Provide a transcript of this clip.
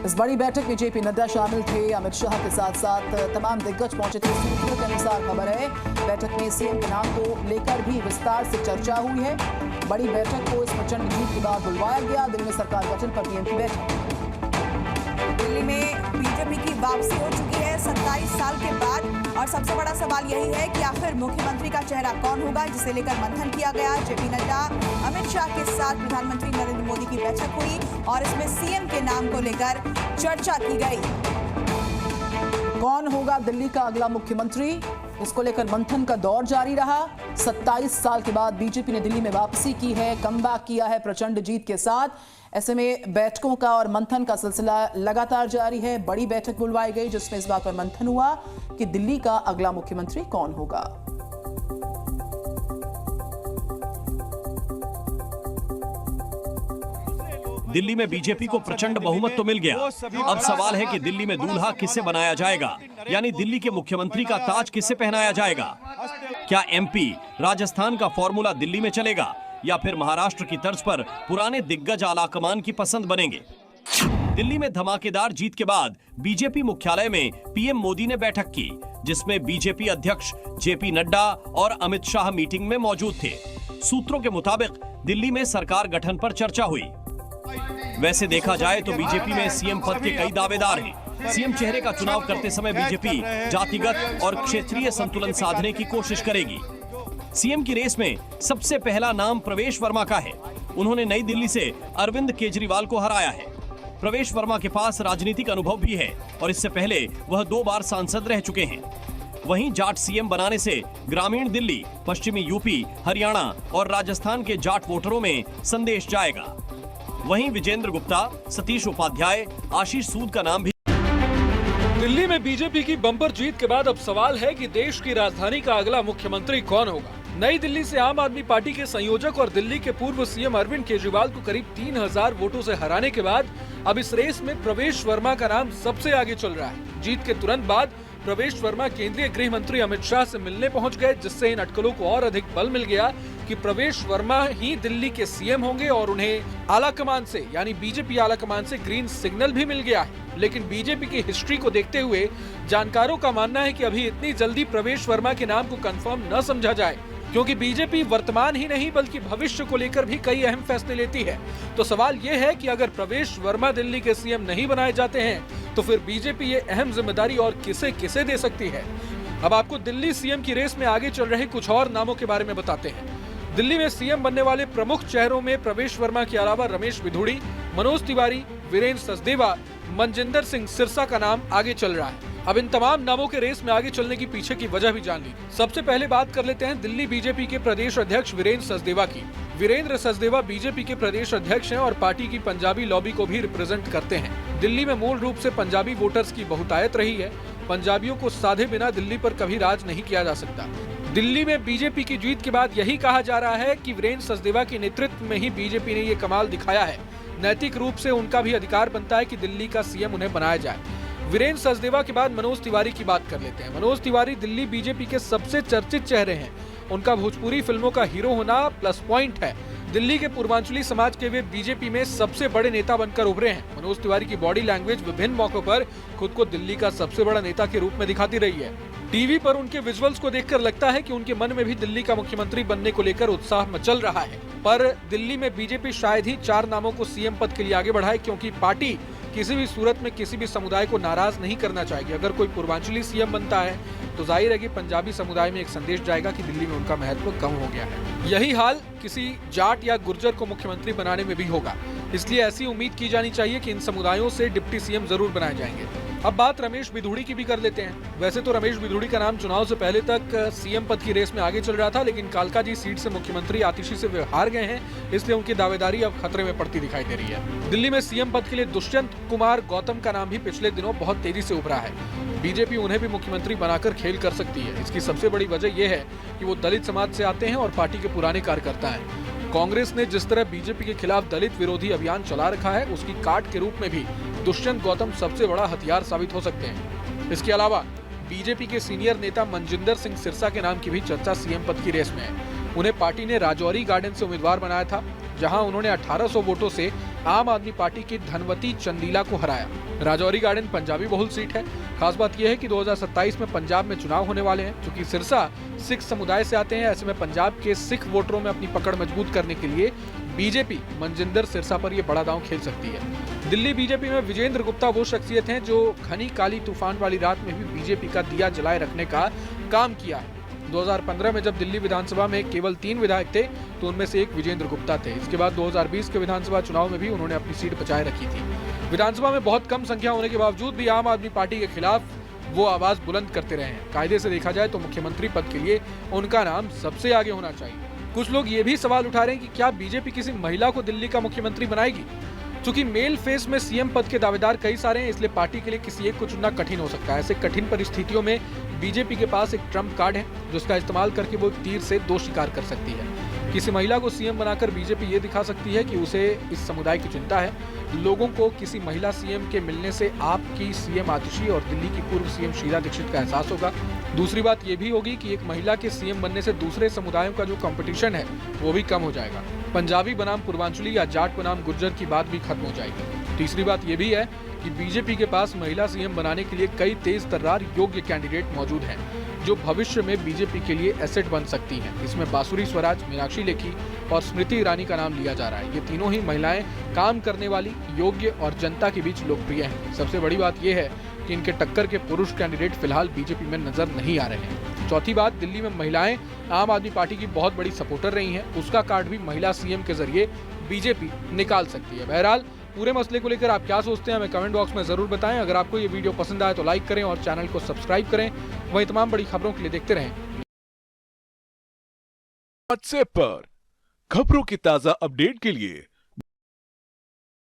इस बड़ी बैठक में जेपी नड्डा शामिल थे। अमित शाह के साथ साथ तमाम दिग्गज पहुंचे थे। सूत्रों के अनुसार खबर है बैठक में सीएम के नाम को लेकर भी विस्तार से चर्चा हुई है। बड़ी बैठक को इस प्रचंड जीत के बाद बुलवाया गया। दिल्ली में सरकार गठन पर पीएम की बैठक। दिल्ली में बीजेपी की वापसी हो चुकी है 27 साल के बाद, और सबसे बड़ा सवाल यही है कि आखिर मुख्यमंत्री का चेहरा कौन होगा, जिसे लेकर मंथन किया गया। जेपी नड्डा अमित शाह के साथ प्रधानमंत्री नरेंद्र मोदी की बैठक हुई और इसमें सीएम के नाम को लेकर चर्चा की गई। कौन होगा दिल्ली का अगला मुख्यमंत्री, इसको लेकर मंथन का दौर जारी रहा। 27 साल के बाद बीजेपी ने दिल्ली में वापसी की है, कमबैक किया है प्रचंड जीत के साथ। ऐसे में बैठकों का और मंथन का सिलसिला लगातार जारी है। बड़ी बैठक बुलवाई गई जिसमें इस बात पर मंथन हुआ कि दिल्ली का अगला मुख्यमंत्री कौन होगा। दिल्ली में बीजेपी को प्रचंड बहुमत तो मिल गया। अब सवाल है कि दिल्ली में दूल्हा किसे बनाया जाएगा, यानी दिल्ली के मुख्यमंत्री का ताज किसे पहनाया जाएगा। क्या एमपी, राजस्थान का फॉर्मूला दिल्ली में चलेगा या फिर महाराष्ट्र की तर्ज पर पुराने दिग्गज आलाकमान की पसंद बनेंगे। दिल्ली में धमाकेदार जीत के बाद बीजेपी मुख्यालय में पीएम मोदी ने बैठक की, जिसमें बीजेपी अध्यक्ष जेपी नड्डा और अमित शाह मीटिंग में मौजूद थे। सूत्रों के मुताबिक दिल्ली में सरकार गठन पर चर्चा हुई। वैसे देखा जाए तो बीजेपी में सीएम पद के कई दावेदार हैं। सीएम चेहरे का चुनाव करते समय बीजेपी जातिगत और क्षेत्रीय संतुलन साधने की कोशिश करेगी। सीएम की रेस में सबसे पहला नाम प्रवेश वर्मा का है। उन्होंने नई दिल्ली से अरविंद केजरीवाल को हराया है। प्रवेश वर्मा के पास राजनीतिक अनुभव भी है और इससे पहले वह 2 बार सांसद रह चुके हैं। वहीं जाट सीएम बनाने से ग्रामीण दिल्ली, पश्चिमी यूपी, हरियाणा और राजस्थान के जाट वोटरों में संदेश जाएगा। वहीं विजेंद्र गुप्ता, सतीश उपाध्याय, आशीष सूद का नाम भी। दिल्ली में बीजेपी की बम्पर जीत के बाद अब सवाल है कि देश की राजधानी का अगला मुख्यमंत्री कौन होगा। नई दिल्ली से आम आदमी पार्टी के संयोजक और दिल्ली के पूर्व सीएम अरविंद केजरीवाल को करीब 3000 वोटों से हराने के बाद अब इस रेस में प्रवेश वर्मा का नाम सबसे आगे चल रहा है। जीत के तुरंत बाद प्रवेश वर्मा केंद्रीय गृह मंत्री अमित शाह से मिलने पहुंच गए, जिससे इन अटकलों को और अधिक बल मिल गया कि प्रवेश वर्मा ही दिल्ली के सीएम होंगे और उन्हें आलाकमान से यानी बीजेपी आलाकमान से ग्रीन सिग्नल भी मिल गया है। लेकिन बीजेपी की हिस्ट्री को देखते हुए जानकारों का मानना है कि अभी इतनी जल्दी प्रवेश वर्मा के नाम को कंफर्म न समझा जाए, क्योंकि बीजेपी वर्तमान ही नहीं बल्कि भविष्य को लेकर भी कई अहम फैसले लेती है। तो सवाल ये है कि अगर प्रवेश वर्मा दिल्ली के सीएम नहीं बनाए जाते हैं तो फिर बीजेपी ये अहम जिम्मेदारी और किसे किसे दे सकती है। अब आपको दिल्ली सीएम की रेस में आगे चल रहे कुछ और नामों के बारे में बताते हैं। दिल्ली में सीएम बनने वाले प्रमुख चेहरों में प्रवेश वर्मा के अलावा रमेश बिधूड़ी, मनोज तिवारी, वीरेंद्र सचदेवा, मनजिंदर सिंह सिरसा का नाम आगे चल रहा है। अब इन तमाम नामों के रेस में आगे चलने की पीछे की वजह भी जान ली। सबसे पहले बात कर लेते हैं दिल्ली बीजेपी के प्रदेश अध्यक्ष वीरेंद्र सचदेवा की। वीरेंद्र सचदेवा बीजेपी के प्रदेश अध्यक्ष हैं और पार्टी की पंजाबी लॉबी को भी रिप्रेजेंट करते हैं। दिल्ली में मूल रूप से पंजाबी वोटर्स की बहुतायत रही है। पंजाबियों को साधे बिना दिल्ली पर कभी राज नहीं किया जा सकता। दिल्ली में बीजेपी की जीत के बाद यही कहा जा रहा है कि वीरेंद्र सचदेवा के नेतृत्व में ही बीजेपी ने ये कमाल दिखाया है। नैतिक रूप से उनका भी अधिकार बनता है कि दिल्ली का सीएम उन्हें बनाया जाए। वीरेंद्र सचदेवा के बाद मनोज तिवारी की बात कर लेते हैं। मनोज तिवारी दिल्ली बीजेपी के सबसे चर्चित चेहरे हैं। उनका भोजपुरी फिल्मों का हीरो होना प्लस पॉइंट है। दिल्ली के पूर्वांचली समाज के वे बीजेपी में सबसे बड़े नेता बनकर उभरे हैं। मनोज तिवारी की बॉडी लैंग्वेज विभिन्न मौकों पर खुद को दिल्ली का सबसे बड़ा नेता के रूप में दिखाती रही है। टीवी पर उनके विजुअल्स को देखकर लगता है कि उनके मन में भी दिल्ली का मुख्यमंत्री बनने को लेकर उत्साह मचल रहा है। पर दिल्ली में बीजेपी शायद ही 4 नामों को सीएम पद के लिए आगे बढ़ाए, क्योंकि पार्टी किसी भी सूरत में किसी भी समुदाय को नाराज नहीं करना चाहेगी। अगर कोई पूर्वांचली सीएम बनता है तो जाहिर है कि पंजाबी समुदाय में एक संदेश जाएगा कि दिल्ली में उनका महत्व कम हो गया है। यही हाल किसी जाट या गुर्जर को मुख्यमंत्री बनाने में भी होगा। इसलिए ऐसी उम्मीद की जानी चाहिए कि इन समुदायों से डिप्टी सीएम जरूर बनाए जाएंगे। अब बात रमेश बिधूड़ी की भी कर लेते हैं। वैसे तो रमेश बिधूड़ी का नाम चुनाव से पहले तक सीएम पद की रेस में आगे चल रहा था, लेकिन कालकाजी सीट से मुख्यमंत्री आतिशी से वे हार गए हैं, इसलिए उनकी दावेदारी अब खतरे में पड़ती दिखाई दे रही है। दिल्ली में सीएम पद के लिए दुष्यंत कुमार गौतम का नाम भी पिछले दिनों बहुत तेजी से उभरा है। बीजेपी उन्हें भी मुख्यमंत्री बनाकर खेल कर सकती है। इसकी सबसे बड़ी वजह यह है कि वो दलित समाज से आते हैं और पार्टी के पुराने कार्यकर्ता हैं। कांग्रेस ने जिस तरह बीजेपी के खिलाफ दलित विरोधी अभियान चला रखा है, उसकी काट के रूप में भी दुष्यंत गौतम सबसे बड़ा हथियार साबित हो सकते हैं। इसके अलावा बीजेपी के सीनियर नेता मनजिंदर सिंह सिरसा के नाम की भी चर्चा सीएम पद की रेस में है। उन्हें पार्टी ने राजौरी गार्डन से उम्मीदवार बनाया था, जहां उन्होंने 1800 वोटों से आम आदमी पार्टी की धनवती चंदीला को हराया। राजौरी गार्डन पंजाबी बहुल सीट है। खास बात यह है कि 2027 में पंजाब में चुनाव होने वाले हैं। चूंकि सिरसा सिख समुदाय से आते हैं, ऐसे में पंजाब के सिख वोटरों में अपनी पकड़ मजबूत करने के लिए बीजेपी मनजिंदर सिरसा पर ये बड़ा दांव खेल सकती है। दिल्ली बीजेपी में विजेंद्र गुप्ता वो शख्सियत हैं जो घनी काली तूफान वाली रात में भी बीजेपी का दिया जलाए रखने का काम किया है। 2015 में जब दिल्ली विधानसभा में केवल 3 विधायक थे तो उनमें से एक विजेंद्र गुप्ता थे। इसके बाद 2020 के विधानसभा चुनाव में भी उन्होंने अपनी सीट बचाए रखी थी। विधानसभा में बहुत कम संख्या होने के बावजूद भी आम आदमी पार्टी के खिलाफ वो आवाज बुलंद करते रहे हैं। कायदे से देखा जाए तो मुख्यमंत्री पद के लिए उनका नाम सबसे आगे होना चाहिए। कुछ लोग ये भी सवाल उठा रहे हैं कि क्या बीजेपी किसी महिला को दिल्ली का मुख्यमंत्री बनाएगी। चूंकि मेल फेस में सीएम पद के दावेदार कई सारे हैं, इसलिए पार्टी के लिए किसी एक को चुनना कठिन हो सकता है। ऐसे कठिन परिस्थितियों में बीजेपी के पास एक ट्रम्प कार्ड है जिसका इस्तेमाल करके वो तीर से 2 शिकार कर सकती है। किसी महिला को सीएम बनाकर बीजेपी ये दिखा सकती है कि उसे इस समुदाय की चिंता है। लोगों को किसी महिला सीएम के मिलने से आपकी सीएम आतिशी और दिल्ली की पूर्व सीएम शीला दीक्षित का एहसास होगा। दूसरी बात ये भी होगी कि एक महिला के सीएम बनने से दूसरे समुदायों का जो कंपटीशन है वो भी कम हो जाएगा। पंजाबी बनाम पूर्वांचली या जाट बनाम गुर्जर की बात भी खत्म हो जाएगी। तीसरी बात ये भी है कि बीजेपी के पास महिला सीएम बनाने के लिए कई तेज तर्रार योग्य कैंडिडेट मौजूद हैं जो भविष्य में बीजेपी के लिए एसेट बन सकती हैं। इसमें बांसुरी स्वराज, मीनाक्षी लेखी और स्मृति ईरानी का नाम लिया जा रहा है। ये तीनों ही महिलाएं काम करने वाली, योग्य और जनता के बीच लोकप्रिय हैं। सबसे बड़ी बात यह है कि इनके टक्कर के पुरुष कैंडिडेट फिलहाल बीजेपी में नजर नहीं आ रहे हैं। चौथी बात, दिल्ली में महिलाएं आम आदमी पार्टी की बहुत बड़ी सपोर्टर रही हैं। उसका कार्ड भी महिला सीएम के जरिए बीजेपी निकाल सकती है। बहरहाल पूरे मसले को लेकर आप क्या सोचते हैं हमें कमेंट बॉक्स में जरूर बताएं। अगर आपको ये वीडियो पसंद आए तो लाइक करें और चैनल को सब्सक्राइब करें। वहीं तमाम बड़ी खबरों के लिए देखते रहें व्हाट्सएप पर खबरों की ताजा अपडेट के लिए